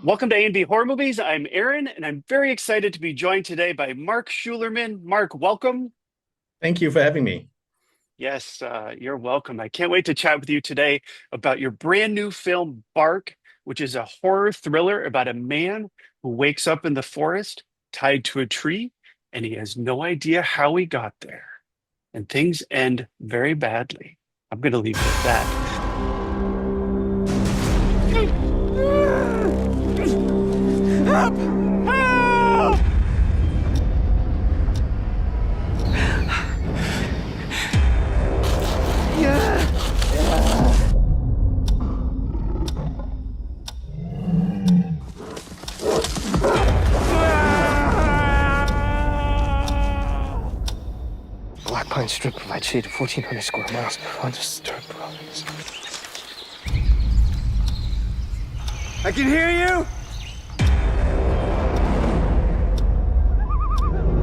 Welcome to A&B Horror Movies. I'm Aaron, and I'm very excited to be joined today by Marc Schoelermann. Marc, welcome. Thank you for having me. Yes, you're welcome. I can't wait to chat with you today about your brand new film, Bark, which is a horror thriller about a man who wakes up in the forest tied to a tree, and he has no idea how he got there. And things end very badly. I'm going to leave it at that. Help! Help! Black Pine Strip provides shade of 1,400 square miles of undisturbed wilderness. I can hear you!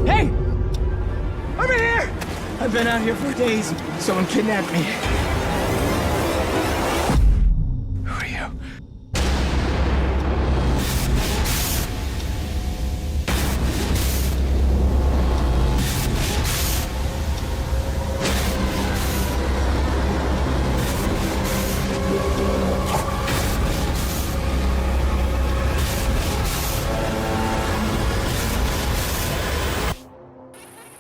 Hey! Over here! I've been out here for days. Someone kidnapped me. Who are you?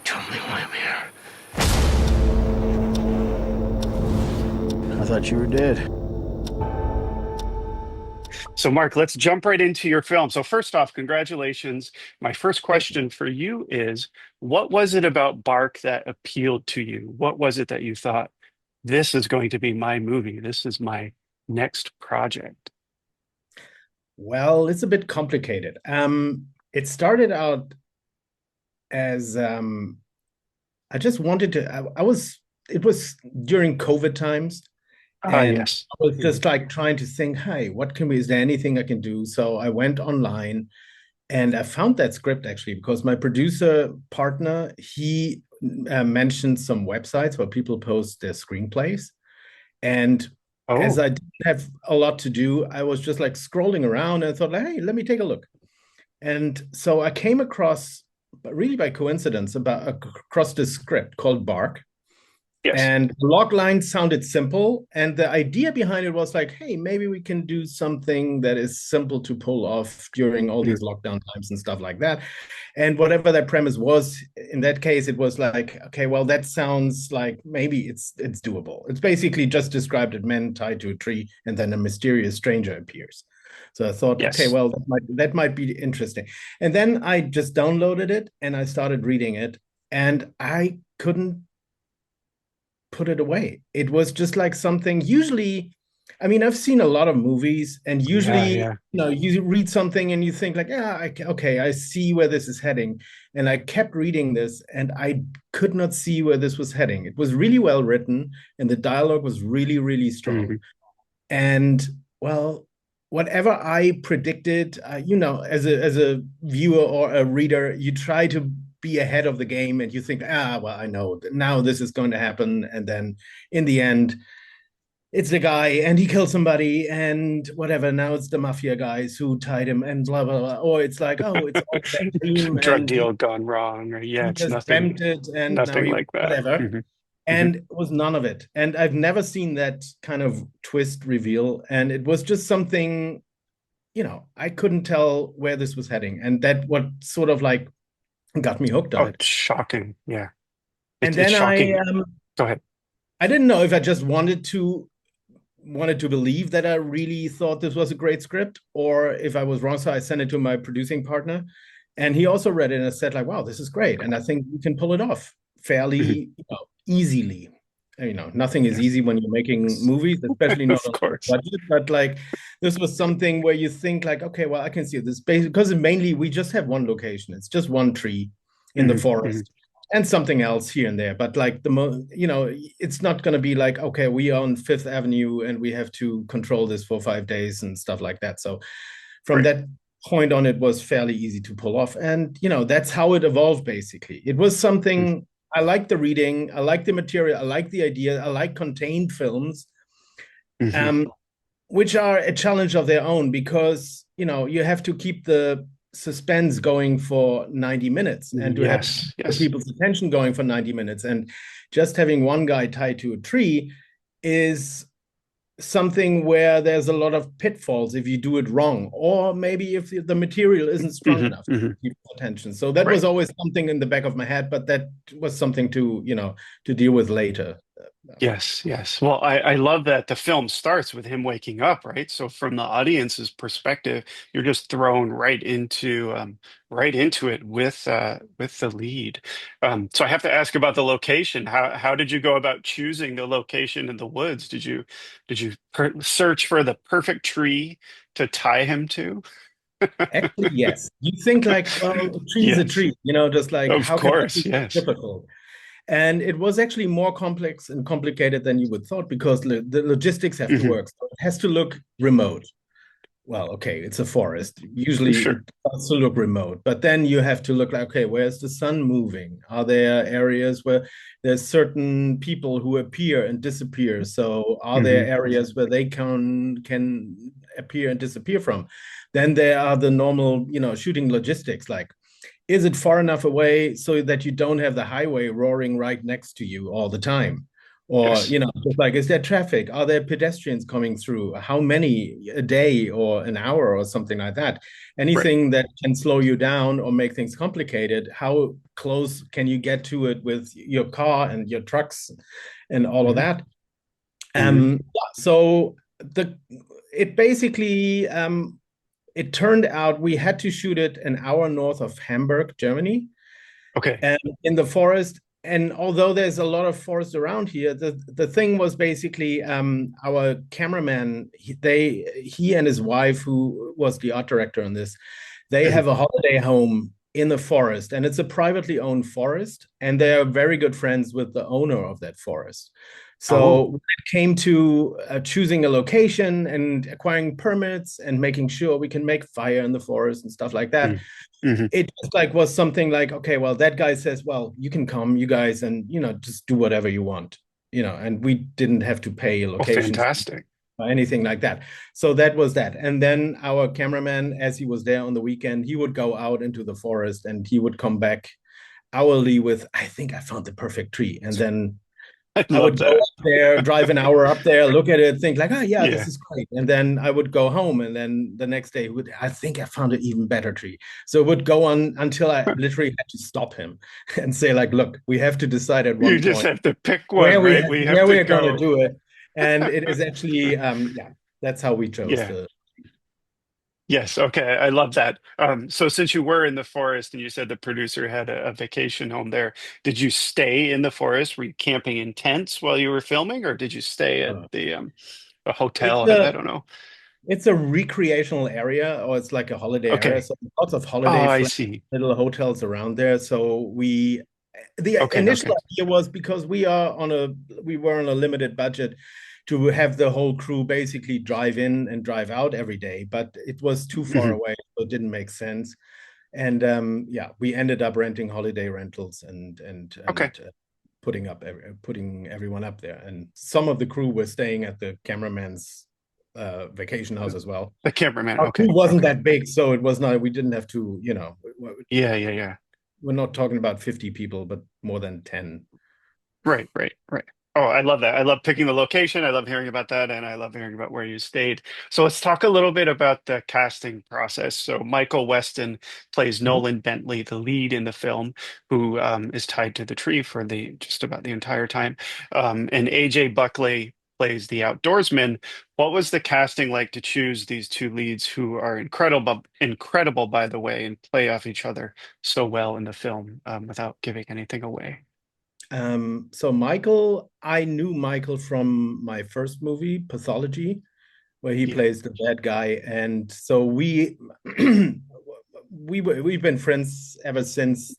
Tell me why I'm here. I thought you were dead. So, Marc, let's jump right into your film. So, first off, congratulations. My first question for you is, what was it about Bark that appealed to you? What was it that you thought, this is going to be my movie? This is my next project. Well, it's a bit complicated. It started out as I just wanted to. It was during COVID times, Ah, and yes. I was just like trying to think, hey, what can we? Is there anything I can do? So I went online, and I found that script actually because my producer partner he mentioned some websites where people post their screenplays. And as Oh, I didn't have a lot to do, I was just like scrolling around and thought, hey, let me take a look. And so I came across, but really by coincidence, about across this script called Bark. yes. And the log line sounded simple. And the idea behind it was like, hey, maybe we can do something that is simple to pull off during all Mhm. these lockdown times and stuff like that. And whatever that premise was, in that case, it was like, okay, well, that sounds like maybe it's doable. It's basically just described as men tied to a tree, and then a mysterious stranger appears. So I thought, okay, Yes. well, that might be interesting. And then I just downloaded it and I started reading it, and I couldn't put it away. It was just like something usually, I mean, I've seen a lot of movies, and Yeah, usually, yeah. you read something and you think like, yeah, okay, I see where this is heading. And I kept reading this and I could not see where this was heading. It was really well written and the dialogue was really, really strong. Mhm. And well, whatever I predicted, as a viewer or a reader, you try to be ahead of the game and you think, well, I know now this is going to happen, and then in the end, it's the guy and he killed somebody and whatever. Now it's the mafia guys who tied him and blah blah blah. Or it's like, oh, it's all that dream Drug and deal gone wrong, or yeah, he it's just nothing, dreamt it and now nothing he like that. whatever. Mhm. And it was none of it. And I've never seen that kind of twist reveal. And it was just something, I couldn't tell where this was heading. And that what sort of like got me hooked on Oh, it. it's shocking. Yeah. And It's then I shocking. Go ahead. I didn't know if I just wanted to believe that I really thought this was a great script, or if I was wrong. So I sent it to my producing partner, and he also read it and said, like, wow, this is great. And I think we can pull it off fairly, Mhm. easily. Nothing is Yeah. easy when you're making movies, especially not Of on a course. budget, but like this was something where you think like, okay, well, I can see this because mainly we just have one location. It's just one tree in the Mhm. Mhm. forest and something else here and there. But like it's not going to be like, okay, we are on Fifth Avenue and we have to control this for 5 days and stuff like that. So from Right. that point on, it was fairly easy to pull off. And, that's how it evolved, basically. It was Mhm. something I like the reading, I like the material, I like the idea, I like contained films, Mhm. um, which are a challenge of their own because you have to keep the suspense going for 90 minutes and to have Yes, the yes. people's attention going for 90 minutes. And just having one guy tied to a tree is something where there's a lot of pitfalls if you do it wrong, or maybe if the material isn't strong Hmm, enough hmm. to keep attention. So that Right. was always something in the back of my head, but that was something to deal with later. Yes, yes. Well, I love that the film starts with him waking up, right? So from the audience's perspective, you're just thrown right into it with the lead. So I have to ask about the location. How did you go about choosing the location in the woods? Did you search for the perfect tree to tie him to? Actually, yes. You think like, well, a tree is a Yes, tree, just like of how can that course. be so Yes. difficult? And it was actually more complex and complicated than you would thought because the logistics have to Hmm. work. So it has to look remote. Well, okay, it's a forest. Usually it Sure. has to look remote, but then you have to look like, okay, where's the sun moving? Are there areas where there's certain people who appear and disappear? So are there Hmm. areas where they can appear and disappear from? Then there are the normal, shooting logistics, like is it far enough away so that you don't have the highway roaring right next to you all the time? Or, Yes. just like, is there traffic? Are there pedestrians coming through? How many a day or an hour or something like that? Right. Anything that can slow you down or make things complicated, how close can you get to it with your car and your trucks and all of Hmm. that? Hmm. Yeah, so the it basically it turned out we had to shoot it an hour north of Hamburg, Germany, Okay. and in the forest. And although there's a lot of forest around here, the thing was basically our cameraman. He and his wife, who was the art director on this, they Hmm. have a holiday home in the forest, and it's a privately owned forest, and they are very good friends with the owner of that forest. So Oh. when it came to choosing a location and acquiring permits and making sure we can make fire in the forest and stuff like that, Mm-hmm. it just like was something like, okay, well, that guy says, well, you can come, you guys, and just do whatever you want, and we didn't have to pay a Oh, location fee fantastic. or anything like that. So that was that. And then our cameraman, as he was there on the weekend, he would go out into the forest and he would come back hourly with, I think I found the perfect tree. And then I I love would go that. up there, drive an hour up there, look at it, think like, oh yeah, this Yeah. is great. And then I would go home, and then the next day, I think I found an even better tree. So it would go on until I literally had to stop him and say, like, look, we have to decide at You one just point have to pick where one, we right? have, We have where to we are going to go. do it. And it is actually, yeah, that's how we chose Yeah. the. Yes. Okay. I love that. So since you were in the forest and you said the producer had a vacation home there, did you stay in the forest? Were you camping in tents while you were filming, or did you stay at Uh, the a it's hotel? I a don't know. it's a recreational area, or it's like a holiday area. Okay. So lots of Oh, holiday I friendly see. little hotels around there. So the Okay. initial Okay. idea was because we were on a limited budget to have the whole crew basically drive in and drive out every day, but it was too far Mhm. away, so it didn't make sense. And yeah, we ended up renting holiday rentals Okay. and putting everyone up there. And some of the crew were staying at the cameraman's vacation house as well. The cameraman. Our Okay. crew wasn't Okay. that big, so it was not. We didn't have to, Yeah. Yeah. Yeah. we're not talking about 50 people, but more than 10. Right, right, right. Oh, I love that. I love picking the location. I love hearing about that, and I love hearing about where you stayed. So let's talk a little bit about the casting process. So Michael Weston plays Mhm. Nolan Bentley, the lead in the film, who is tied to the tree for the just about the entire time. And A.J. Buckley plays the outdoorsman. What was the casting like to choose these two leads who are incredible, by the way, and play off each other so well in the film, without giving anything away? So Michael, I knew Michael from my first movie, Pathology, where he Yeah. plays the bad guy, and so we've been friends ever since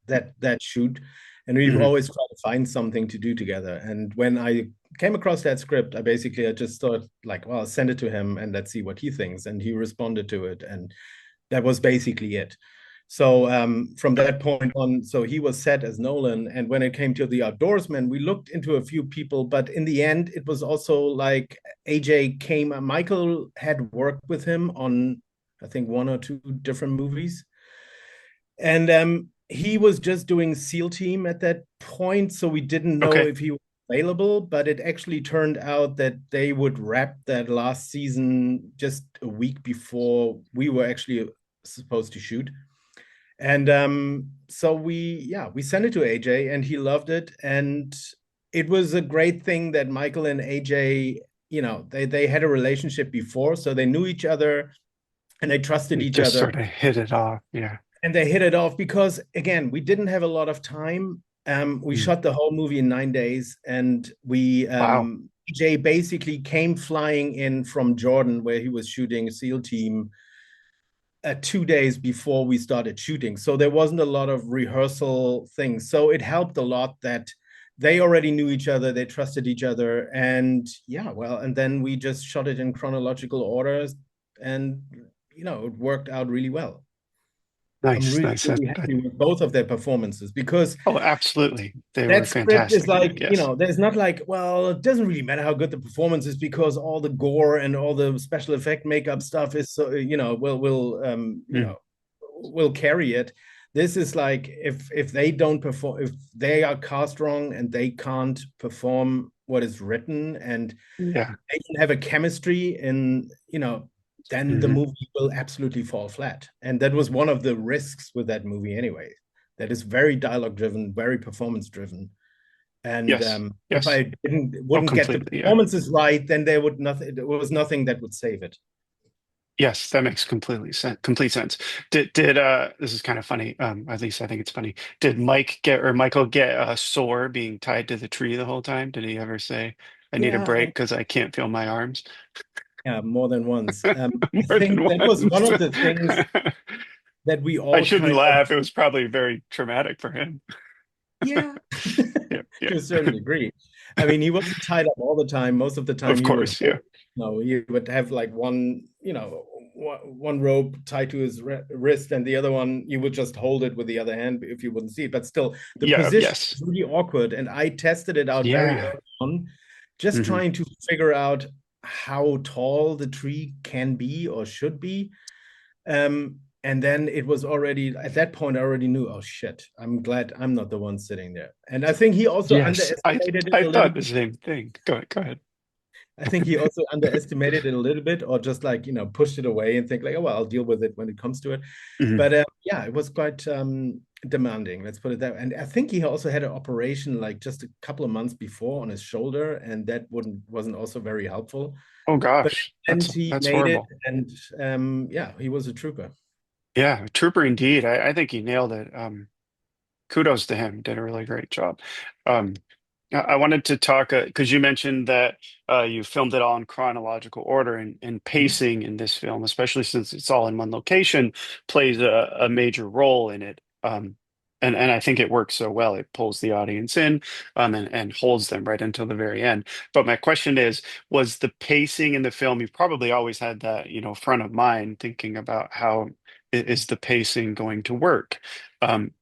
that shoot, and we've Mhm. always tried to find something to do together. And when I came across that script, I just thought like, well, send it to him and let's see what he thinks. And he responded to it, and that was basically it. So from that point on, so he was set as Nolan. And when it came to the outdoorsman, we looked into a few people, but in the end, it was also like AJ came. Michael had worked with him on I think one or two different movies. And he was just doing SEAL Team at that point, so we didn't know Okay. if he was available, but it actually turned out that they would wrap that last season just a week before we were actually supposed to shoot. And so we sent it to AJ and he loved it. And it was a great thing that Michael and AJ, they had a relationship before, so they knew each other and they trusted You each just other. sort of hit it off. Yeah. And they hit it off because again, we didn't have a lot of time. We Mm. shot the whole movie in 9 days, and we Wow. AJ basically came flying in from Jordan, where he was shooting a SEAL Team 2 days before we started shooting. So there wasn't a lot of rehearsal things. So it helped a lot that they already knew each other, they trusted each other. And yeah, well, and then we just shot it in chronological orders and it worked out really well. I'm Nice. really, Nice. really happy with both of their performances because Oh, absolutely. They were that script is fantastic in it. like, Yes. there's not like, well, it doesn't really matter how good the performance is because all the gore and all the special effect makeup stuff is so, Mm. will carry it. This is like if they don't perform, if they are cast wrong and they can't perform what is written and Yeah. they can have a chemistry in, then the Hmm. movie will absolutely fall flat. And that was one of the risks with that movie anyway. That is very dialogue driven, very performance driven. And Yes. if Yes. I didn't Oh, wouldn't get the completely. Yeah. performances right, then there would nothing. There was nothing that would save it. Yes, that makes complete sense. Did this is kind of funny, at least I think it's funny. Did Michael get sore being tied to the tree the whole time? Did he ever say, I need a Yeah, break because I can't feel my arms? yeah, more than once. I More than think that was one once. of the things that we I all shouldn't kind of, laugh. It was probably very traumatic for him. yeah, Yeah, to yeah. a certain degree. I mean, he wasn't tied up all the time. Most of the time, Of he would course, hold, yeah. he would have like one rope tied to his wrist, and the other one you would just hold it with the other hand if you wouldn't see it. But still, the Yeah, position yes. is really awkward, and I tested it out very Yeah. early on, just Hmm. trying to figure out how tall the tree can be or should be. And then it was already at that point I already knew, oh shit, I'm glad I'm not the one sitting there. And I think he also Yes, underestimated it I a little thought bit. the same thing. Go ahead. I think he also underestimated it a little bit, or just like pushed it away and think like, oh well, I'll deal with it when it comes to it. Hmm. But yeah, it was quite demanding. Let's put it that way. And I think he also had an operation like just a couple of months before on his shoulder, and that wasn't also very helpful. Oh But gosh, and he that's made it, horrible. and yeah, he was a trooper. Yeah, trooper indeed. I think he nailed it. Kudos to him. Did a really great job. Um, I wanted to talk because you mentioned that you filmed it all in chronological order and Mhm. pacing in this film, especially since it's all in one location, plays a major role in it. And I think it works so well. It pulls the audience in and holds them right until the very end. But my question is, was the pacing in the film, you've probably always had that, front of mind, thinking about how is the pacing going to work?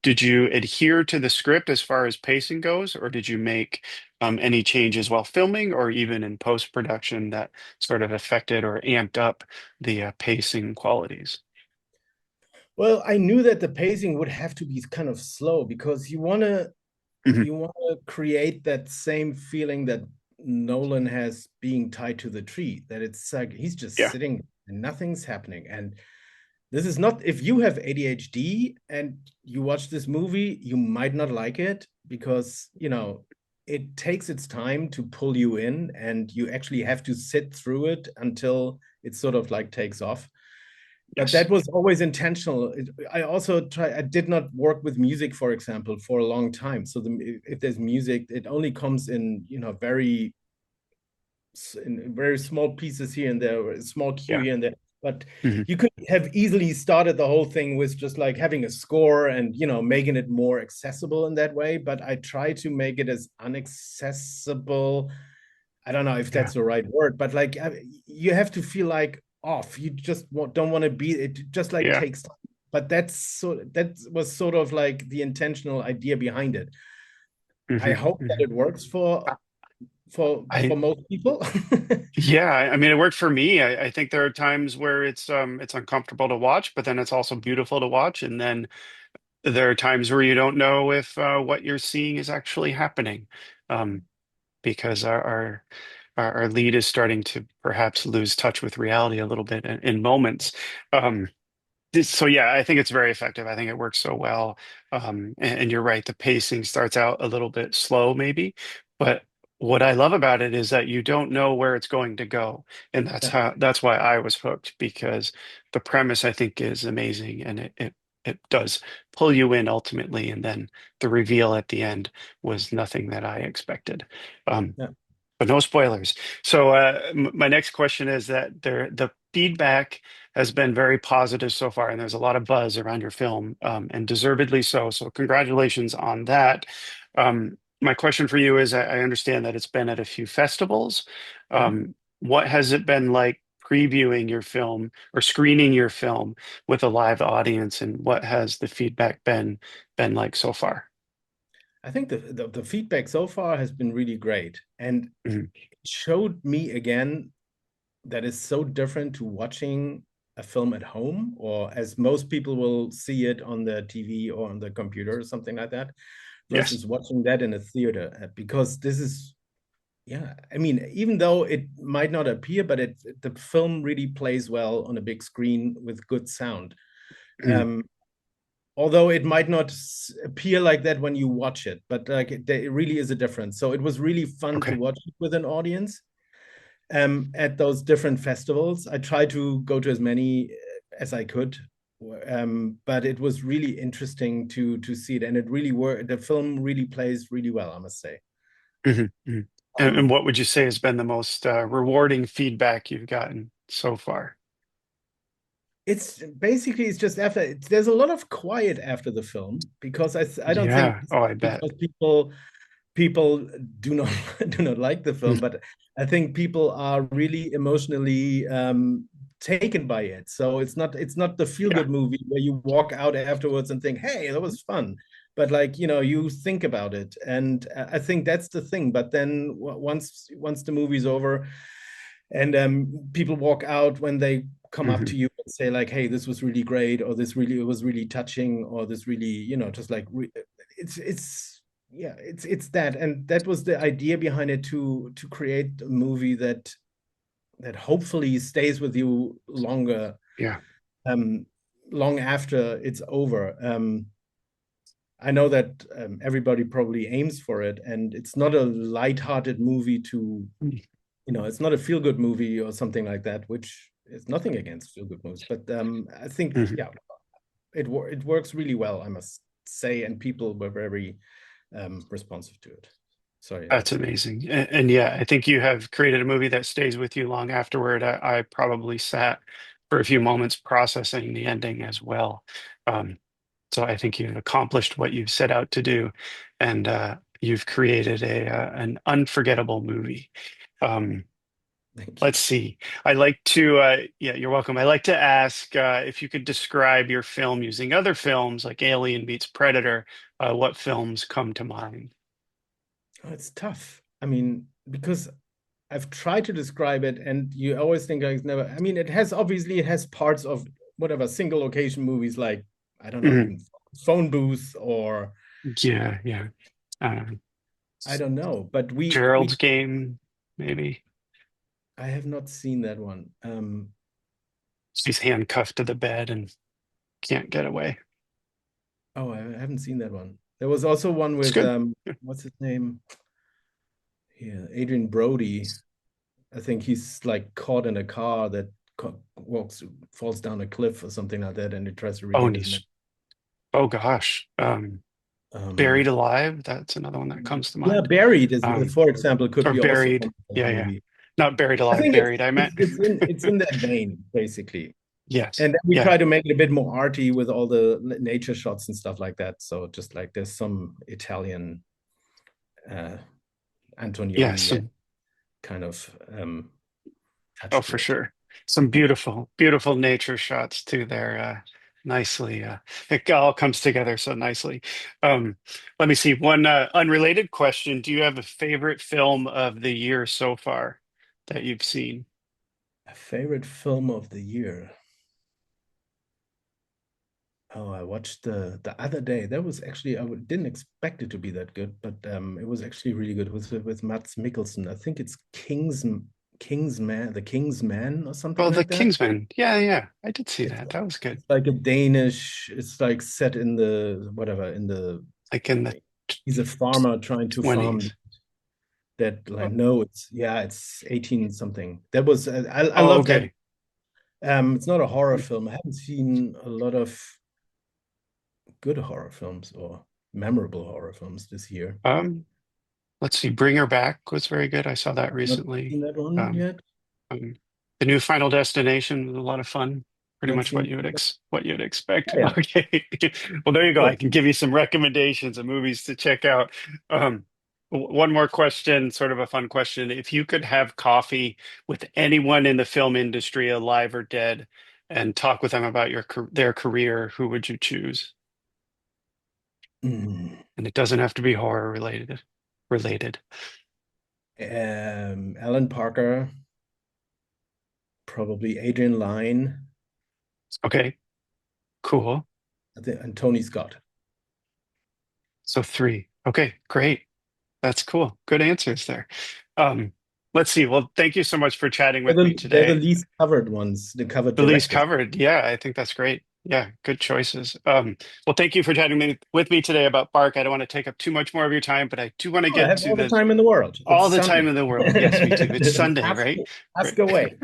Did you adhere to the script as far as pacing goes, or did you make any changes while filming or even in post-production that sort of affected or amped up the pacing qualities? Well, I knew that the pacing would have to be kind of slow because Hmm. you want to create that same feeling that Nolan has being tied to the tree, that it's like he's just Yeah. sitting and nothing's happening. And this is not, if you have ADHD and you watch this movie, you might not like it because, it takes its time to pull you in and you actually have to sit through it until it sort of like takes off. But Yes. that was always intentional. I did not work with music, for example, for a long time. So if there's music, it only comes in, in very small pieces here and there, or a small cue Yeah. here and there. But Hmm. you could have easily started the whole thing with just like having a score and making it more accessible in that way. But I try to make it as unaccessible. I don't know if Yeah. that's the right word, but like you have to feel like off. You just don't want to be. It just like Yeah. takes time. But that was sort of like the intentional idea behind it. I Hmm. hope that Hmm. it works I for most people. Yeah, I mean, it worked for me. I think there are times where it's uncomfortable to watch, but then it's also beautiful to watch. And then there are times where you don't know if what you're seeing is actually happening, um, because our lead is starting to perhaps lose touch with reality a little bit in moments. Um, so yeah, I think it's very effective. I think it works so well. And you're right, the pacing starts out a little bit slow, maybe, but what I love about it is that you don't know where it's going to go, and Yeah, that's why I was hooked because the premise I think is amazing, and it does pull you in ultimately, and then the reveal at the end was nothing that I expected. Um, yeah. but no spoilers. So my next question is that the feedback has been very positive so far, and there's a lot of buzz around your film, and deservedly so. So congratulations on that. My question for you is, I understand that it's been at a few festivals. Yeah. What has it been like previewing your film or screening your film with a live audience, and what has the feedback been like so far? I think the feedback so far has been really great, and Mhm. it showed me again that is so different to watching a film at home, or as most people will see it on the TV or on the computer or something like that, Yes. versus watching that in a theater. Because this is, yeah, I mean, even though it might not appear, but the film really plays well on a big screen with good sound. Mhm. Um, Although it might not appear like that when you watch it, but like it really is a difference. So it was really fun to Okay. watch it with an audience at those different festivals. I tried to go to as many as I could, but it was really interesting to see it, and it really worked. The film really plays really well, I must say. Mhm, mhm. And Um, what would you say has been the most rewarding feedback you've gotten so far? it's basically it's just after there's a lot of quiet after the film because I don't think Yeah. Oh, I bet. because people do not do not like the film, but I think people are really emotionally taken by it. So it's not the feel Yeah. good movie where you walk out afterwards and think, hey, that was fun. But like you think about it, and I think that's the thing. But then once the movie's over, and people walk out when they come up Hmm. to you and say like, hey, this was really great, or this really it was really touching, or this really just like it's yeah, it's that, and that was the idea behind it, to create a movie that hopefully stays with you longer, Yeah. um long after it's over. I know that everybody probably aims for it, and it's not a light-hearted movie to, it's not a feel-good movie or something like that, which is nothing against feel-good movies, but I think, Hmm. yeah, it works really well, I must say, and people were very responsive to it. Sorry, That's that's amazing. And yeah, I think you have created a movie that stays with you long afterward. I probably sat for a few moments processing the ending as well. Um, so I think you've accomplished what you've set out to do, and you've created an unforgettable movie. Um, thank you. Let's see. Yeah, you're welcome. I like to ask if you could describe your film using other films like Alien meets Predator, what films come to mind? Oh, it's tough. I mean, because I've tried to describe it, and you always think like it's never. I mean, it has parts of whatever single location movies, like I don't know, Mhm. even Phone Booth, or Yeah, yeah. Uh, I don't know. But we Gerald's Game, maybe. I have not seen that one. He's handcuffed to the bed and can't get away. Oh, I haven't seen that one. There was also one It's with good. what's his name? Yeah, Adrian Brody. I think he's like caught in a car that walks falls down a cliff or something like that, and he tries to Oh, regain and his memory. oh gosh. Buried Um, Alive. That's another one that comes to yeah, mind. Buried is, Um, for example, could or be also Buried. one of those Yeah, yeah. movies. Not Buried I Alive, think Buried, I meant. it's in that vein basically. Yes. And then we Yeah. try to make it a bit more arty with all the nature shots and stuff like that. So just like there's some Italian uh, Yes. Antonioni kind of Oh, touch to for it. sure. Some beautiful, beautiful nature shots too there. nicely. It all comes together so nicely. Um, Let me see. One unrelated question. Do you have a favorite film of the year so far that you've seen? A favorite film of the year. Oh, I watched the other day. That was actually didn't expect it to be that good, but it was actually really good. It was with Mads Mikkelsen. I think it's King's Man or something Oh, The like that. Kingsman. Yeah, yeah. I did see It's that. That was good. it's like a Danish. It's like set in the whatever in the. Like in the He's a farmer trying to farm 20s. that Oh, like no, it's 18 something. That was I oh, love that. okay. It's not a horror film. I haven't seen a lot of good horror films or memorable horror films this year. Um, let's see. Bring Her Back was very good. I saw that I've not recently. seen that one Um, yet. um, the new Final Destination was a lot of fun. Pretty Not much seen. what you would expect. Oh, yeah, Okay. Well, there you go. I cool. can give you some recommendations of movies to check out. Um, One more question, sort of a fun question. If you could have coffee with anyone in the film industry, alive or dead, and talk with them about their career, who would you choose? Mm. And it doesn't have to be horror related. Related. Alan Parker, probably Adrian Lyne, Okay, cool. and Tony Scott. So three. Okay, great. That's cool. Good answers there. Um, let's see. Well, thank you so much for chatting with me They're the today. least covered ones, the covered The least directors. covered. Yeah, I think that's great. Yeah, good choices. Well, thank you for chatting with me today about Bark. I don't want to take up too much more of your time, but I do want to Oh, I get have to all the the time in the world. all It's the time Sunday. in the world. Yes, me too. It's Sunday, ask, right? ask away.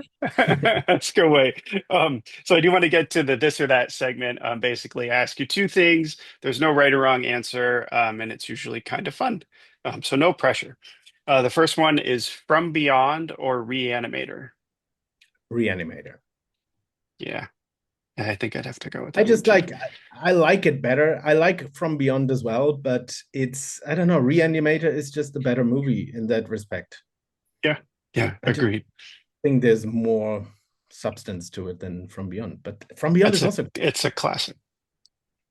Let's go away. So I do want to get to the this or that segment. Basically, I ask you two things. There's no right or wrong answer, and it's usually kind of fun. So no pressure. The first one is From Beyond or Reanimator. Reanimator. Yeah, I think I'd have to go with I that one just too. like I like it better. I like From Beyond as well, but it's I don't know. Reanimator is just a better movie in that respect. Yeah, yeah, I just agreed. think there's more substance to it than From Beyond. But From Beyond is also. It's a classic.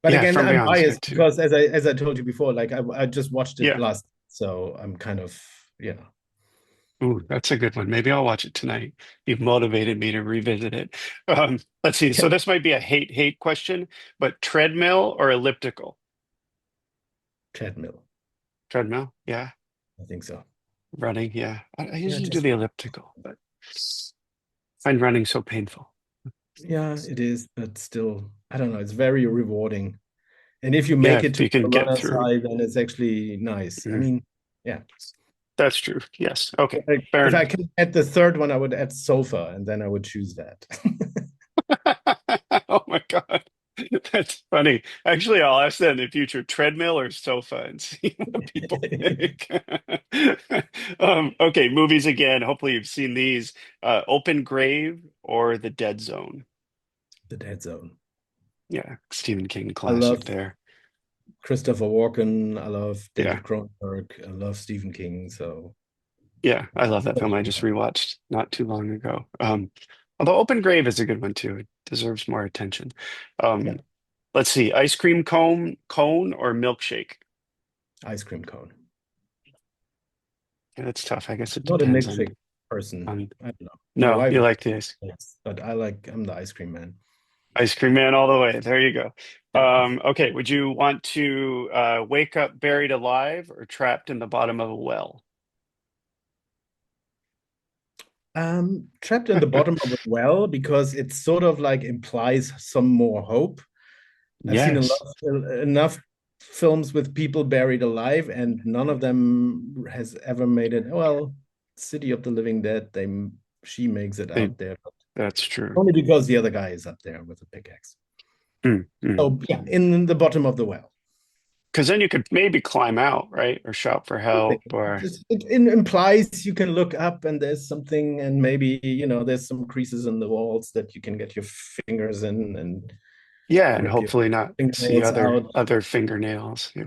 But Yeah, again, From I'm Beyond's biased good too. because as I told you before, like I just watched it Yeah. last, so I'm kind of Ooh, that's a good one. Maybe I'll watch it tonight. You've motivated me to revisit it. Let's see. So this might be a hate question, but treadmill or elliptical? treadmill. Treadmill, yeah. I think so. Running, yeah. I Yeah, usually do just the elliptical, but find running so painful. yeah, it is, but still, I don't know. It's very rewarding, and if you Yeah, make it if to you can the get runner's through. high, then it's actually nice. I Mhm. mean, yeah. That's true. Yes. Okay. Like, Fair if I enough. can add the third one, I would add sofa, and then I would choose that. Oh my God. That's funny. Actually, I'll ask that in the future, treadmill or sofa and see what people think. Okay, movies again. Hopefully you've seen these. Open Grave or The Dead Zone. The Dead Zone. Yeah, Stephen King I love classic there. Christopher Walken. I love Yeah. David Cronenberg. I love Stephen King. So Yeah, I love that film. I just rewatched not too long ago. Although Open Grave is a good one too. It deserves more attention. yeah, Um, let's see, ice cream cone or milkshake. ice cream cone. Yeah, that's tough. I guess it Not a depends milkshake person. on I don't know. My no, wife you is, like this. yes, but I'm the ice cream man. Ice cream man all the way. There you go. Yeah. Okay, would you want to wake up buried alive or trapped in the bottom of a well? Trapped in the bottom of a well because it sort of like implies some more hope. I've seen Yes, enough films with people buried alive, and none of them has ever made it. Well, City of the Living Dead, she makes it they, out there, but that's true. only because the other guy is up there with a pickaxe. Mm, mm. So yeah, in the bottom of the well. Because then you could maybe climb out, right? Or shout for help or It implies you can look up and there's something, and maybe there's some creases in the walls that you can get your fingers in and yeah, and rip your hopefully not see fingernails out. other fingernails. Yeah,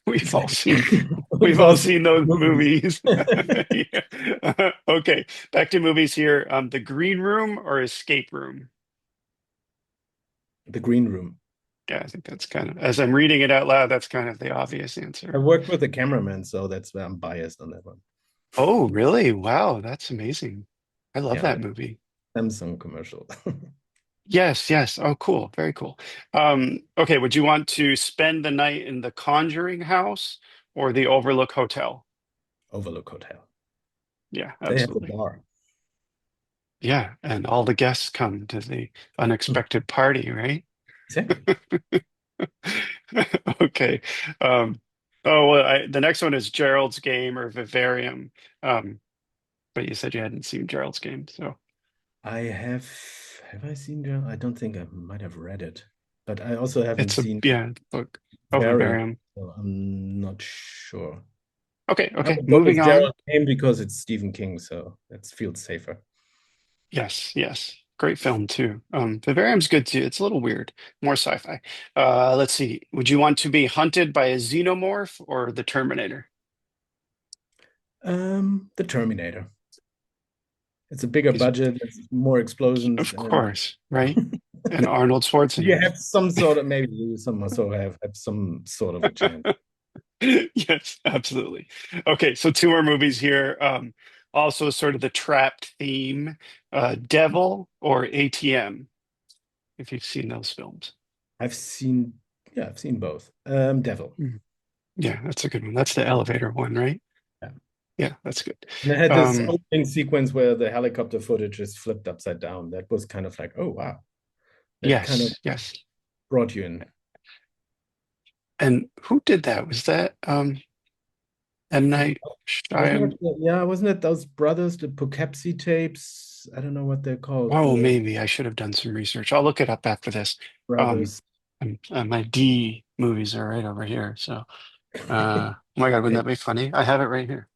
we've all Exactly. seen we've We've all all seen seen those movies. movies. Yeah. Okay, back to movies here. The Green Room or Escape Room? The Green Room. Yeah, I think that's kind of, as I'm reading it out loud, that's kind of the obvious I answer. worked with the cameraman, so that's why I'm biased on that one. Oh, really? Wow, that's amazing. I love Yeah, that the movie. Samsung commercial. Yes, yes. Oh, cool. Very cool. Okay, would you want to spend the night in the Conjuring house or the Overlook Hotel? Overlook Hotel. Yeah, They have a absolutely. bar. Yeah, and all the guests come to the unexpected party, right? Exactly. Okay. Um, oh, well, the next one is Gerald's Game or Vivarium. Um, but you said you hadn't seen Gerald's Game, so I have I seen John? I don't think I might have read it, but I also haven't it's a seen yeah book. Oh, Variant, Vivarium. so I'm not sure. Okay, I okay. would go Moving with on. Gerald Game because it's Stephen King, so that feels safer. Yes, yes. Great film too. Vivarium's good too. It's a little weird, more sci-fi. Let's see. Would you want to be hunted by a xenomorph or the Terminator? The Terminator. It's a bigger He's, budget, it's more explosions, of and course, right? And Arnold you Schwarzenegger. have some sort of maybe you some sort of have some sort of a chance. Yes, absolutely. Okay, so two more movies here. Also sort of the trapped theme, Devil or ATM, if you've seen those films. I've seen, yeah, I've seen both. Devil. Mm. Yeah, that's a good one. That's the elevator one, right? Yeah. Yeah, that's good. And it had this Um, opening sequence where the helicopter footage is flipped upside down. That was kind of like, oh wow. That kind of yes, yes. brought you in. And who did that? Was that M. Night Wasn't Shyam? it? Yeah, wasn't it those brothers, the Poughkeepsie tapes? I don't know what they're called. Oh, The maybe I should have done some research. I'll look it up after this. Um, brothers. my D movies are right over here. So, oh my God, wouldn't They, that be funny? I have it right here.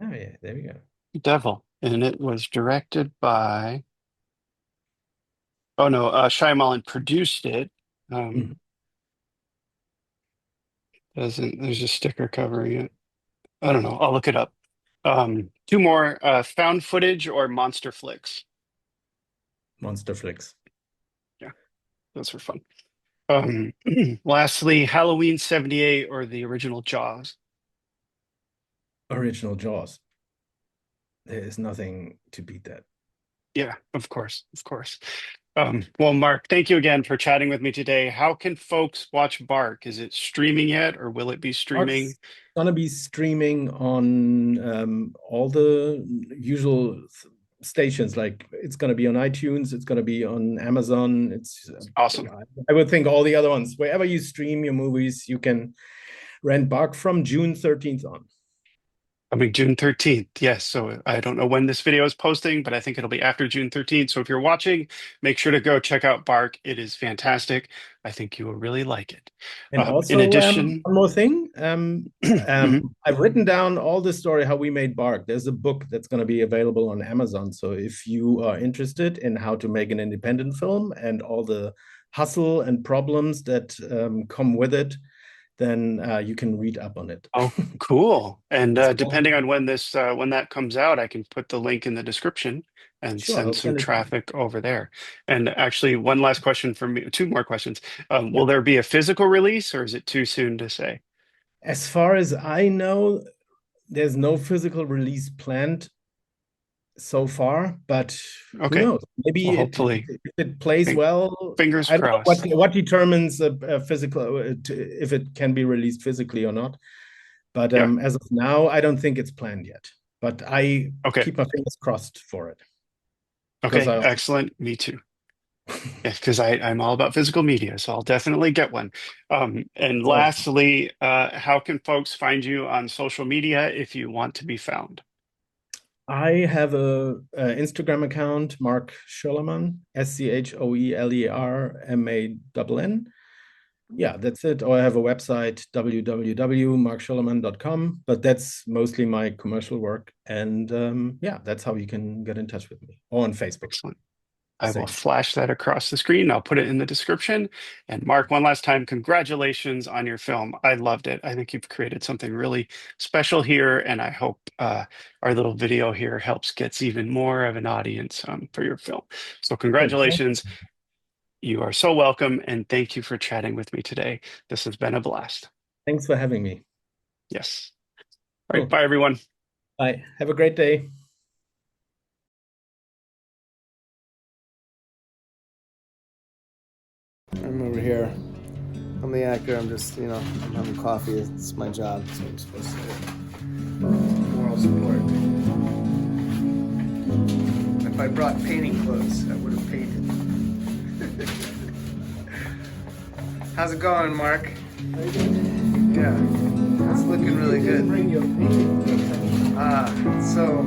oh yeah, there we go. Devil, and it was directed by. Oh no, Shyamalan produced it. Um, Mhm. doesn't there's a sticker covering it. I don't know. I'll look it up. Two more, found footage or monster flicks. Monster flicks. Yeah, those were fun. Um, lastly, Halloween 78 or the original Jaws. Original Jaws. There is nothing to beat that. Yeah, of course, of course. Well, Mark, thank you again for chatting with me today. How can folks watch Bark? Is it streaming yet, or will it be streaming? Mark's gonna be streaming on all the usual stations. Like it's gonna be on iTunes, it's gonna be on Amazon. It's Awesome. I would think all the other ones. Wherever you stream your movies, you can rent Bark from June 13th on. Coming June 13th. Yes. So I don't know when this video is posting, but I think it'll be after June 13th. So if you're watching, make sure to go check out Bark. It is fantastic. I think you will really like it. And In also, addition, one more thing. mhm. I've written down all the story how we made Bark. There's a book that's going to be available on Amazon. So if you are interested in how to make an independent film and all the hustle and problems that come with it, then you can read up on it. Oh, cool. And It's called, depending on when this when that comes out, I can put the link in the description and sure, send I'll some send it to you. traffic over there. And actually, one last question for me, two more questions. Yeah. Will there be a physical release or is it too soon to say? As far as I know, there's no physical release planned so far, but who Okay. knows? Well, Maybe hopefully, if it plays fin- well. fingers I don't know crossed. what determines a physical if it can be released physically or not. But Yeah. as of now, I don't think it's planned yet. But I Okay. keep my fingers crossed for it because Okay. I Excellent. Me too. Yeah, because I'm all about physical media, so I'll definitely get one. And also lastly, how can folks find you on social media if you want to be found? I have a Instagram account, Marc Schoelermann, Schoelermann. Yeah, that's it. Or I have a website, www.markschulerman.com, but that's mostly my commercial work. And yeah, that's how you can get in touch with me. Or on Facebook, Excellent. I will same. flash that across the screen. I'll put it in the description. And Mark, one last time, congratulations on your film. I loved it. I think you've created something really special here, and I hope our little video here helps gets even more of an audience for your film. So Great. Thank congratulations. You are so welcome, and thank you for chatting with me today. This has been a blast. Thanks for having me. Yes. All right, Cool. bye, everyone. Bye. Have a great day. I'm over here. I'm the actor. I'm just, I'm having coffee. It's my job. That's what I'm supposed to do. Moral support. If I brought painting clothes, I would have painted. How's it going, Marc? Yeah, it's looking really good. So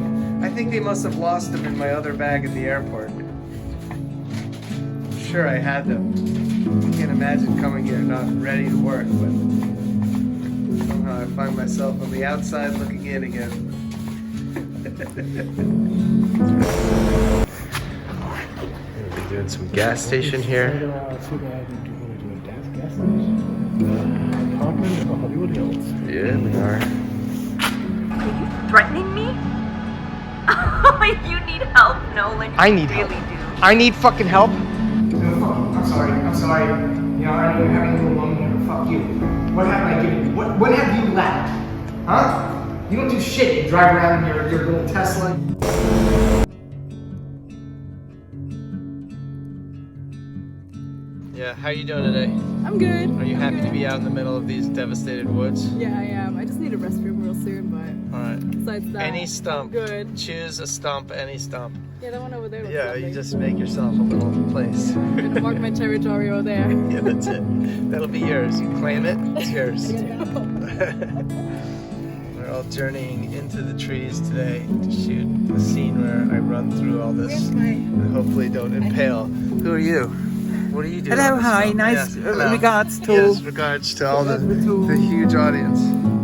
I think they must have lost them in my other bag at the airport. I'm sure I had them. I can't imagine coming here not ready to work, but somehow I find myself on the outside looking in again. We're doing some gas station here. Yeah, we are. Are you threatening me? You need help, Nolan. I need really help. do. I need fucking help. I'm sorry. You know, I know you're having to alone here. Fuck you. What have I given you? What have you left? Huh? You don't do shit. You drive around in your little Tesla. Yeah, how are you doing today? I'm good. Are you I'm happy good. to be out in the middle of these devastated woods? Yeah, I am. I just need a restroom real soon, but Alright. besides that, Any stump. I'm good. Choose a stump, any stump. Yeah, that one over there looks Yeah, lovely. you just make yourself a little place. I'm gonna mark my territory over there. Yeah, that's it. That'll be yours. You claim it, it's yours. We're all journeying into the trees today to shoot a scene where I run through all this and hopefully don't impale. Who are you? What are you doing? Hello, on this hi, film? nice hello. regards to Yes, regards to all the huge audience.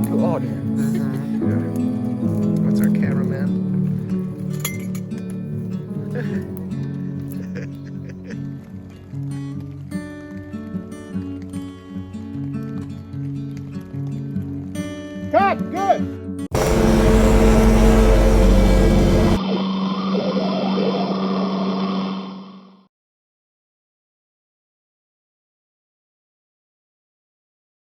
to audience. Yeah. What's our cameraman? Cut. Good.